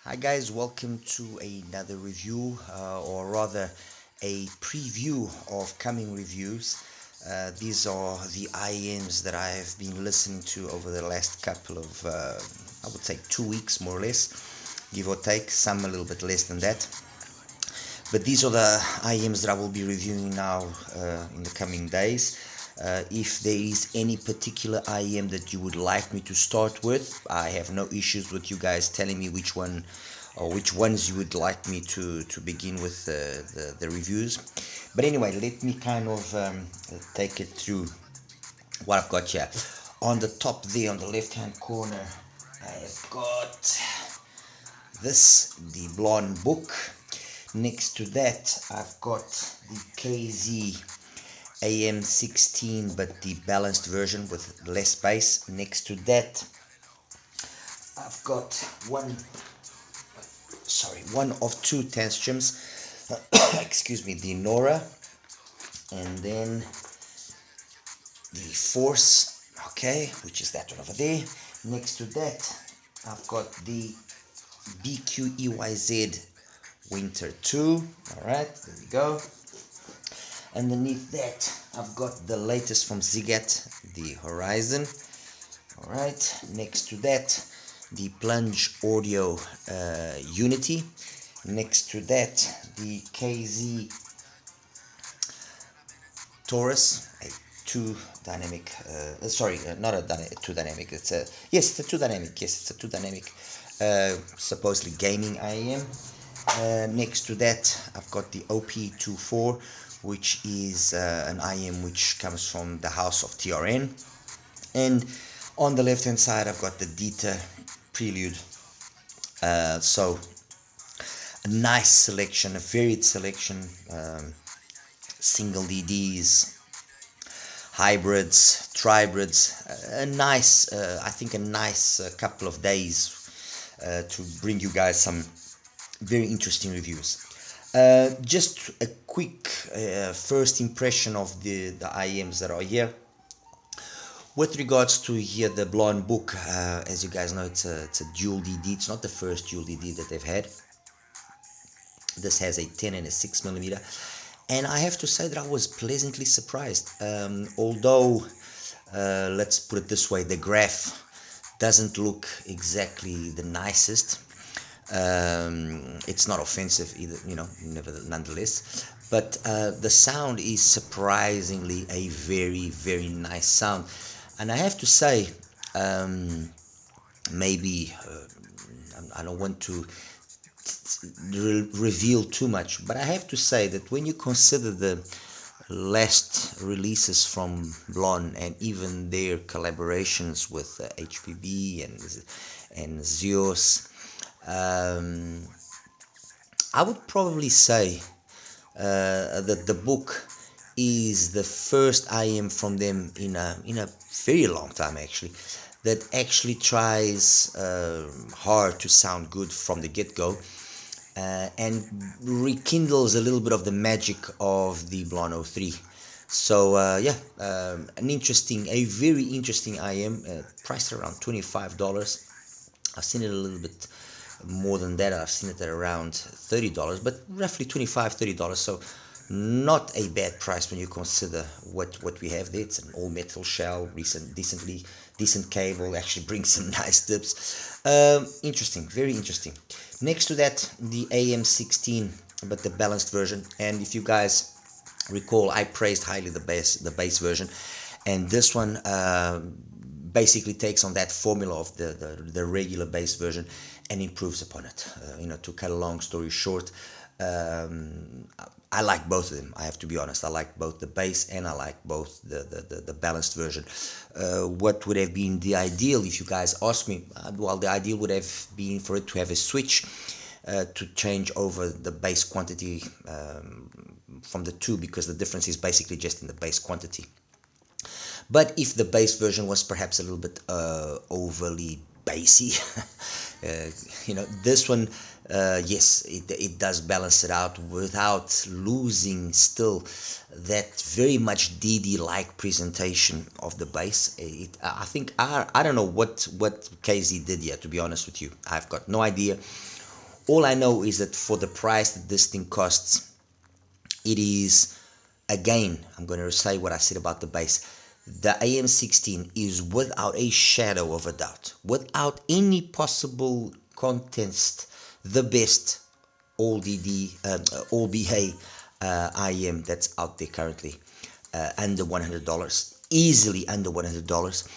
Hi guys, welcome to another review, or rather a preview of coming reviews. These are the IEMs that I have been listening to over the last couple of, I would say 2 weeks more or less, give or take, some a little bit less than that. But these are the IEMs that I will be reviewing now in the coming days. If there is any particular IEM that you would like me to start with, I have no issues with you guys telling me which one or which ones you would like me to begin with the reviews. But anyway, let me kind of take it through what I've got here. On the top there, on the left hand corner, I have got this, the Blon Book. Next to that, I've got the KZ AM16, but the balanced version with less bass. Next to that, I've got one of two Tanchjims, excuse me, the NORA, and then the FORCE, okay, which is that one over there. Next to that, I've got the BQEYZ Winter2, alright, there we go. Underneath that, I've got the latest from ZIIGAAT, the Horizon. Alright, next to that, the Plunge Unity. Next to that, the KZ Taurus, a two dynamic, not a two dynamic, it's a two dynamic, supposedly gaming IEM. Next to that, I've got the OP24, which is an IEM which comes from the house of TRN. And on the left hand side, I've got the Dita Prelude. So a nice selection, a varied selection, single DDs, hybrids, tribrids, a nice, I think a nice couple of days to bring you guys some very interesting reviews. Just a quick first impression of the IEMs that are here. With regards to here, the Blon Book, as you guys know, it's a dual DD. It's not the first dual DD that they've had. This has a 10 and a 6mm, and I have to say that I was pleasantly surprised. Although, let's put it this way, the graph doesn't look exactly the nicest. It's not offensive either, nonetheless, but the sound is surprisingly a very, very nice sound. And I have to say, maybe I don't want to reveal too much, but I have to say that when you consider the last releases from Blon and even their collaborations with HPB and Zeus, I would probably say that the book is the first IEM from them in a very long time, actually, that actually tries hard to sound good from the get-go, and rekindles a little bit of the magic of the Blon 03. So a very interesting IEM, priced around $25. I've seen it a little bit more than that. I've seen it at around $30, but roughly $25-30. So not a bad price when you consider what we have there. It's an all metal shell, decent cable, actually brings some nice dips. Interesting, very interesting. Next to that, the AM16, but the balanced version. And if you guys recall, I praised highly the bass version, and this one basically takes on that formula of the regular bass version and improves upon it. To cut a long story short, I like both of them. I have to be honest. I like both the bass and I like both the balanced version. What would have been the ideal, if you guys ask me? Well, the ideal would have been for it to have a switch to change over the bass quantity from the two, because the difference is basically just in the bass quantity. But if the bass version was perhaps a little bit overly bassy, this one, yes, it does balance it out without losing still that very much DD-like presentation of the bass. I think I don't know what KZ did here, to be honest with you. I've got no idea All I know is that for the price that this thing costs, it is, again, I'm going to say what I said about the bass. The AM16 is without a shadow of a doubt, without any possible contest, the best all BA IM that's out there currently, under $100, easily under $100.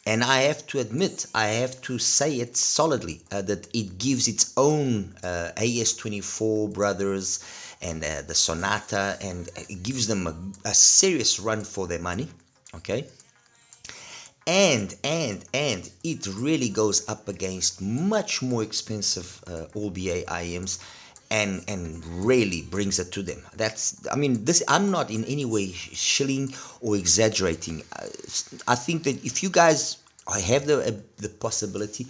And I have to admit, I have to say it solidly, that it gives its own AS24 brothers and the Sonata, and it gives them a serious run for their money, okay? And it really goes up against much more expensive all BA IMs, and really brings it to them. That's, I mean, this, I'm not in any way shilling or exaggerating. I think that if you guys have the possibility,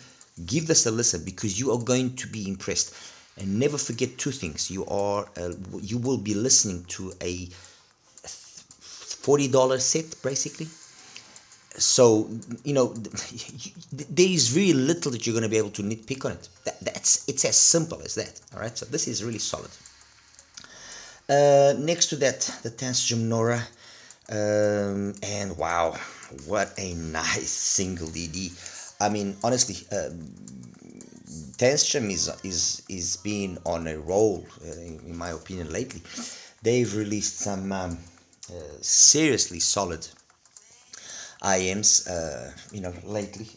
give this a listen, because you are going to be impressed. And never forget two things: you will be listening to a $40 set, basically. So, you know, there is very little that you're going to be able to nitpick on it. It's as simple as that. All right, so this is really solid. Next to that, the Tanchjim NORA, and wow, what a nice single DD. I mean, honestly, Tanchjim is being on a roll, in my opinion, lately. They've released some seriously solid IMs, you know, lately,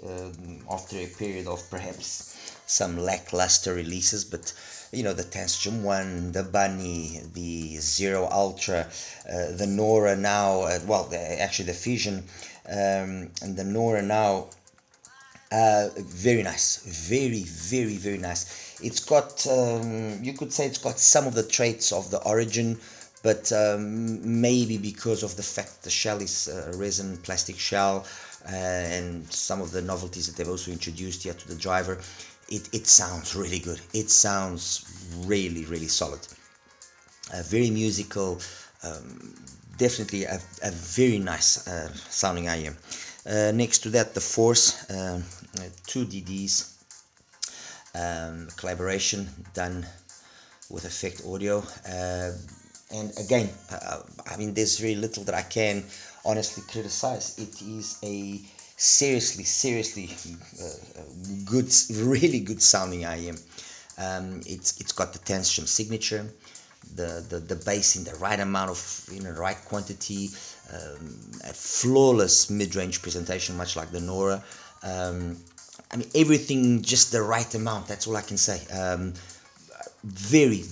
after a period of perhaps some lackluster releases. But you know, the Tanchjim 1, the Bunny, the Zero Ultra, the NORA now, well, actually the Fusion, and the NORA now, very nice, very nice. It's got, you could say it's got some of the traits of the Origin, but maybe because of the fact the shell is a resin plastic shell, and some of the novelties that they've also introduced here to the driver, it sounds really good. It sounds really solid, very musical, definitely a very nice sounding IM. Next to that, the Force, 2 DDs, collaboration done with Effect Audio. And again, I mean, there's very little that I can honestly criticize. It is a seriously good, really good sounding IM. It's got the Tanchjim signature, the bass in the right amount of, you know, the right quantity, a flawless mid-range presentation, much like the NORA. I mean, everything just the right amount. That's all I can say. Very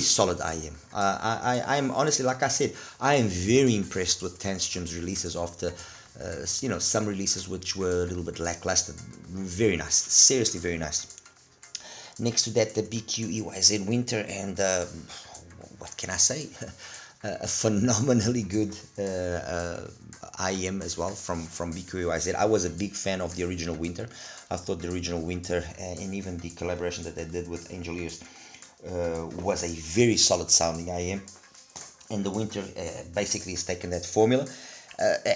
solid IM. I'm honestly, like I said, I am very impressed with Tanchjim's releases after, you know, some releases which were a little bit lackluster. Very nice, seriously very nice. Next to that, the BQEYZ Winter, and what can I say? A phenomenally good IM as well from BQEYZ. I was a big fan of the original Winter. I thought the original Winter, and even the collaboration that they did with Angel Ears, was a very solid sounding IM. And the Winter basically has taken that formula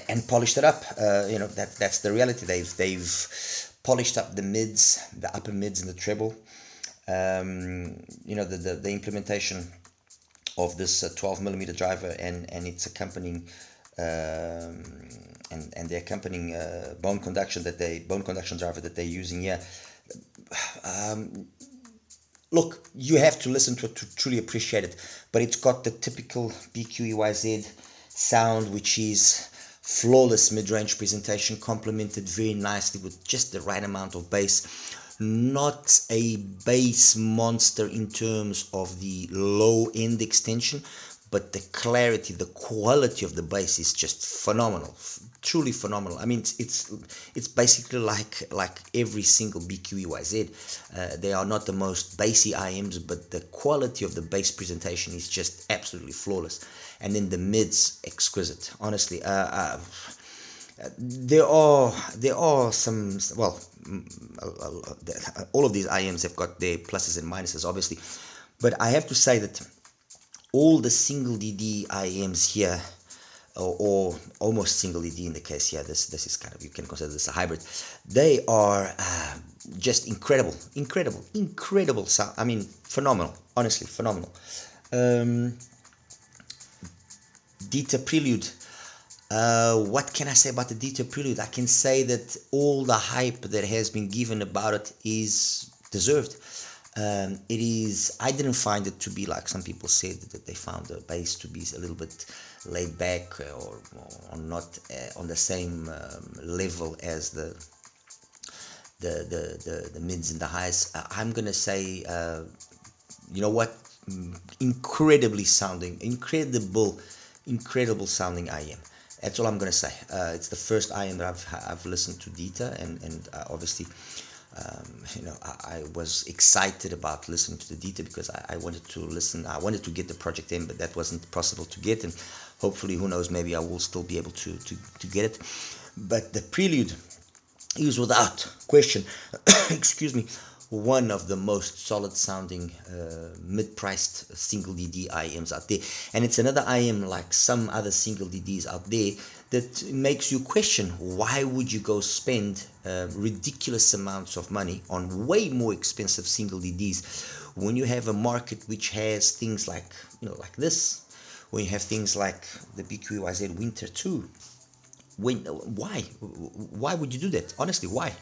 and polished it up. You know, that's the reality. They've polished up the mids, the upper mids, and the treble. You know, the implementation of this 12mm driver and its accompanying and the accompanying bone conduction driver that they're using here. Look, you have to listen to it to truly appreciate it, but it's got the typical BQEYZ sound, which is flawless mid-range presentation, complemented very nicely with just the right amount of bass. Not a bass monster in terms of the low end extension, but the clarity, the quality of the bass is just phenomenal, truly phenomenal. I mean, it's basically like every single BQEYZ. They are not the most bassy IMs, but the quality of the bass presentation is just absolutely flawless. And then the mids, exquisite. Honestly, there are some, well, all of these IMs have got their pluses and minuses, obviously, but I have to say that all the single DD IMs here, or almost single DD in the case here, this is kind of, you can consider this a hybrid. They are just incredible sound. I mean, phenomenal, honestly, phenomenal. Dita Prelude. What can I say about the Dita Prelude? I can say that all the hype that has been given about it is deserved. It is. I didn't find it to be like some people said that they found the bass to be a little bit laid back or not on the same level as the mids and the highs. I'm gonna say, you know what? Incredible sounding IM. That's all I'm gonna say. It's the first IM that I've listened to Dita, and obviously, you know, I was excited about listening to the Dita because I wanted to listen. I wanted to get the project in, but that wasn't possible to get, and hopefully, who knows, maybe I will still be able to get it. But the Prelude is without question, excuse me, one of the most solid sounding mid-priced single DD IMs out there. And it's another IM like some other single DDs out there that makes you question, why would you go spend ridiculous amounts of money on way more expensive single DDs when you have a market which has things like, you know, like this, when you have things like the BQEYZ Winter2. Why would you do that? Honestly, why?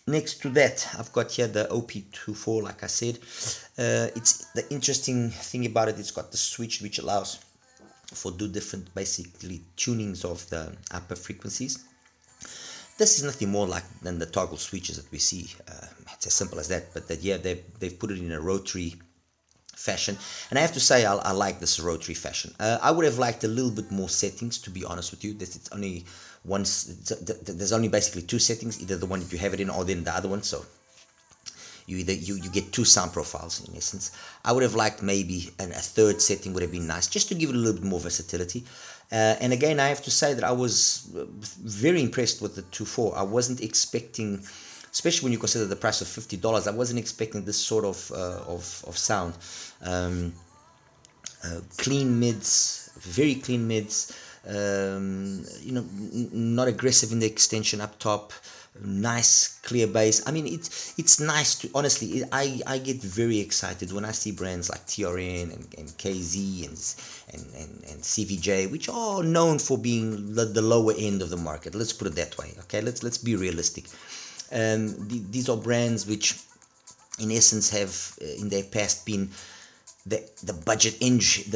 Next to that, I've got here the OP24. Like I said, it's the interesting thing about it. It's got the switch which allows for do different basically tunings of the upper frequencies. This is nothing more like than the toggle switches that we see. It's as simple as that. But that, yeah, they've put it in a rotary fashion, and I have to say I like this rotary fashion. I would have liked a little bit more settings, to be honest with you. That it's only once, there's only basically two settings, either the one that you have it in or then the other one, so you get two sound profiles in essence. I would have liked maybe a third setting would have been nice, just to give it a little bit more versatility. And again, I have to say that I was very impressed with the 2.4. I wasn't expecting, especially when you consider the price of $50, I wasn't expecting this sort of sound. Clean mids, very clean mids, you know, not aggressive in the extension up top, nice clear bass. I mean, it's nice to, honestly, I get very excited when I see brands like TRN and KZ and CVJ, which are known for being the lower end of the market. Let's put it that way, okay? Let's be realistic. These are brands which in essence have in their past been the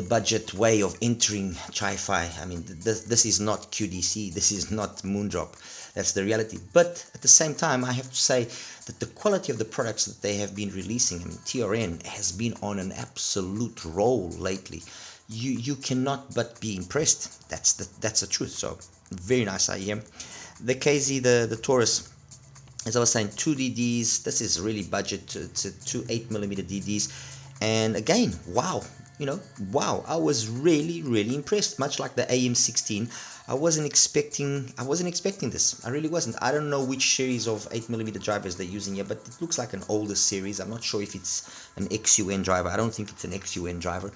budget way of entering chi-fi. I mean, this is not QDC, this is not Moondrop, that's the reality. But at the same time, I have to say that the quality of the products that they have been releasing, I mean, TRN has been on an absolute roll lately. You cannot but be impressed. That's the truth. So very nice IEM. The KZ, the Taurus, as I was saying, 2 DDs. This is really budget to 2 8mm DDs. And again, wow, you know, wow, I was really impressed. Much like the AM16, I wasn't expecting this. I really wasn't. I don't know which series of 8mm drivers they're using here, but it looks like an older series. I'm not sure if it's an XUN driver. I don't think it's an XUN driver,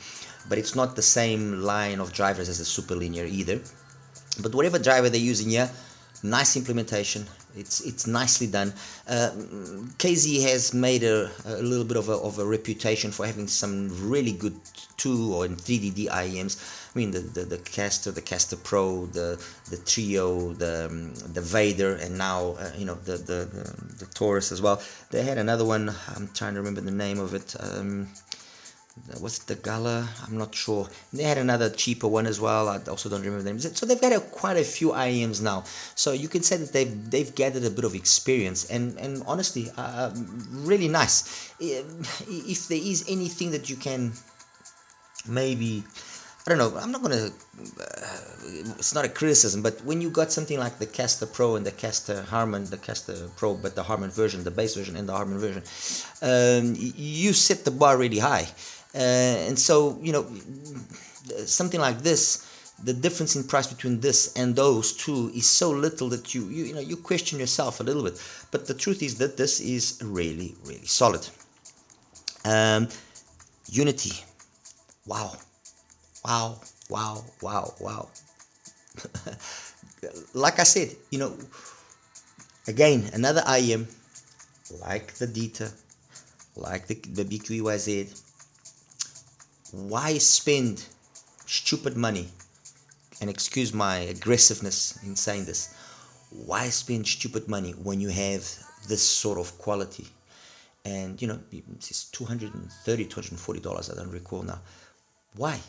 but it's not the same line of drivers as the Super Linear either. But whatever driver they're using here, nice implementation. It's nicely done. KZ has made a little bit of a reputation for having some really good 2 or 3DD IEMs. I mean, the Caster Pro, the Trio, the Vader, and now you know, the Taurus as well. They had another one. I'm trying to remember the name of it. Was it the Gala? I'm not sure. They had another cheaper one as well. I also don't remember the name. So they've got quite a few IEMs now. So you can say that they've gathered a bit of experience, and honestly, really nice. If there is anything that you can maybe, I don't know, I'm not gonna, it's not a criticism, but when you got something like the Caster Pro and the Caster Harman, the Caster Pro, but the Harman version, the bass version and the Harman version, you set the bar really high. And so, you know, something like this, the difference in price between this and those two is so little that you know, you question yourself a little bit. But the truth is that this is really solid. Unity, wow. Like I said, you know, Again, another IM, like the Dita, like the BQEYZ. Why spend stupid money? And excuse my aggressiveness in saying this. Why spend stupid money when you have this sort of quality? And you know, it's $230, $240. I don't recall now. Why?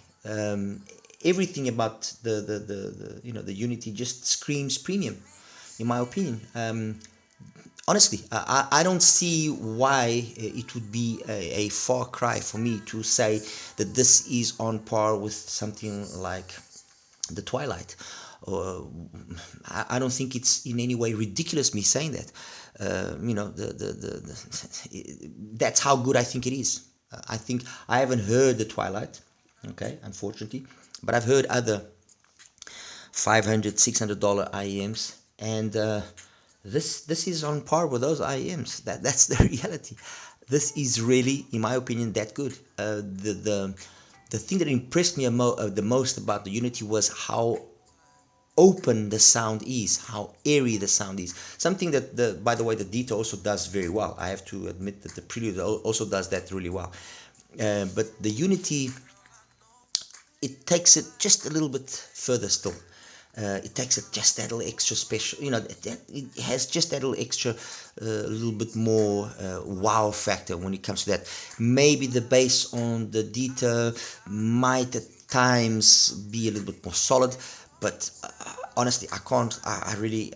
Everything about the you know, the Unity just screams premium, in my opinion. Honestly, I don't see why it would be a far cry for me to say that this is on par with something like the Twilight. I don't think it's in any way ridiculous me saying that. You know, that's how good I think it is. I think I haven't heard the Twilight, okay, unfortunately, but I've heard other $500, $600 IEMs, and this is on par with those IEMs. That's the reality. This is really, in my opinion, that good. The thing that impressed me the most about the Unity was how open the sound is, how airy the sound is. Something that, by the way, the Dita also does very well. I have to admit that the Prelude also does that really well. But the Unity, it takes it just a little bit further still. It takes it just that little extra special, you know, it has just that little extra, little bit more wow factor when it comes to that. Maybe the bass on the Dita might at times be a little bit more solid, but honestly, I really,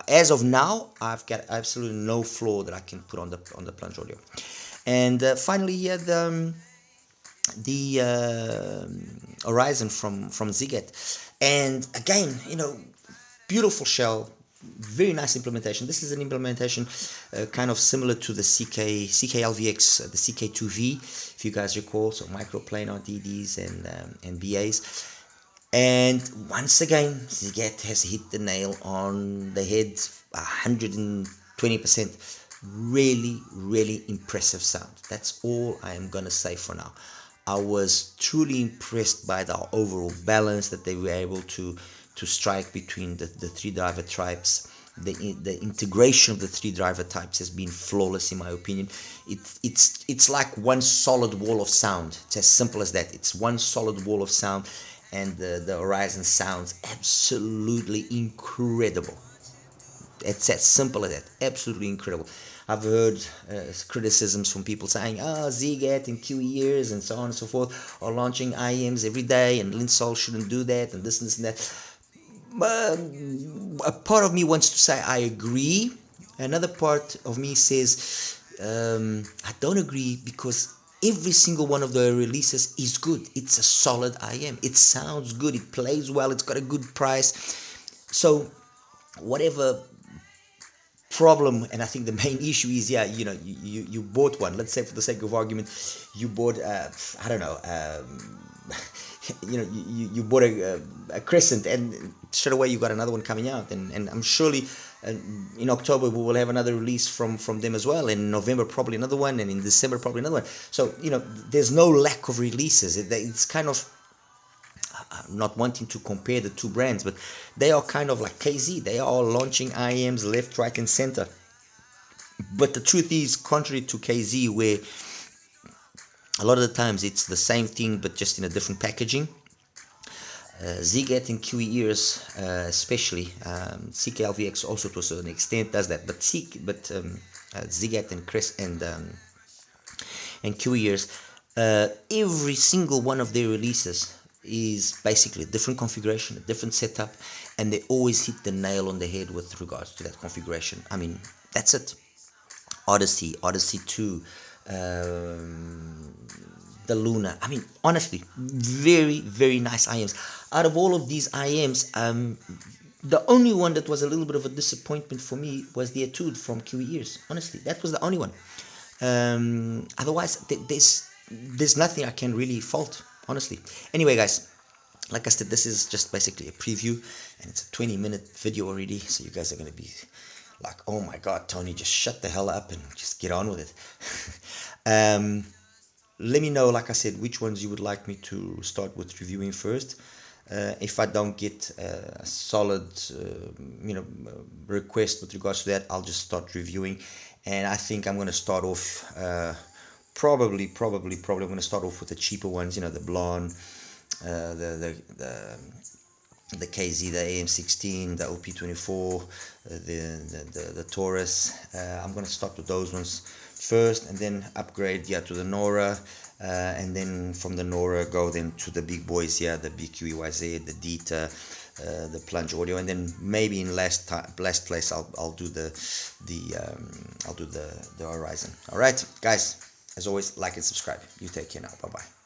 as of now, I've got absolutely no flaw that I can put on the Plunge audio. And finally, here the Horizon from ZIIGAAT. And again, you know, beautiful shell, very nice implementation. This is an implementation kind of similar to the CKLVX, the CK2V, if you guys recall, so microplanar DDs and BAs. And once again, ZIIGAAT has hit the nail on the head, 120%. Really, really impressive sound. That's all I am gonna say for now. I was truly impressed by the overall balance that they were able to strike between the three driver types. The integration of the three driver types has been flawless, in my opinion. It's like one solid wall of sound. It's as simple as that. It's one solid wall of sound, and the Horizon sounds absolutely incredible. It's as simple as that. Absolutely incredible. I've heard criticisms from people saying, ZIIGAAT and QEYZ and so on and so forth are launching IEMs every day, and Linsol shouldn't do that, and this and that. A part of me wants to say I agree. Another part of me says I don't agree, because every single one of the releases is good. It's a solid IEM. It sounds good. It plays well. It's got a good price. So whatever problem, and I think the main issue is, yeah, you know, you bought one. Let's say, for the sake of argument, you bought I don't know, you know, you bought a Crescent, and straight away you got another one coming out, and I'm surely in October we will have another release from them as well, and in November probably another one, and in December probably another one. So you know, there's no lack of releases. It's kind of, not wanting to compare the two brands, but they are kind of like KZ. They are launching IEMs left, right, and center. But the truth is, contrary to KZ, where a lot of the times it's the same thing but just in a different packaging, ZIIGAAT and QEYZ, especially CKLVX also to a certain extent does that. But ZIIGAAT and QEYZ, every single one of their releases is basically a different configuration, a different setup, and they always hit the nail on the head with regards to that configuration. I mean, that's it. Odyssey 2, the Luna. I mean, honestly, very, very nice IEMs. Out of all of these IEMs, the only one that was a little bit of a disappointment for me was the Etude from QEYZ. Honestly, that was the only one. Otherwise, there's nothing I can really fault, honestly. Anyway, guys, like I said, this is just basically a preview, and it's a 20-minute video already, so you guys are going to be like, oh my god, Tony, just shut the hell up and just get on with it. Let me know, like I said, which ones you would like me to start with reviewing first. If I don't get a solid request with regards to that, I'll just start reviewing. And I think I'm going to start off probably I'm going to start off with the cheaper ones, the Blon, the KZ, the AM16, the OP24, the Taurus. I'm going to start with those ones first, and then upgrade to the NORA, and then from the NORA go then to the big boys here, the BQEYZ, the Dita, the Plunge Audio, and then maybe in last place I'll do the Horizon. All right, guys. As always, like and subscribe. You take care now. Bye bye.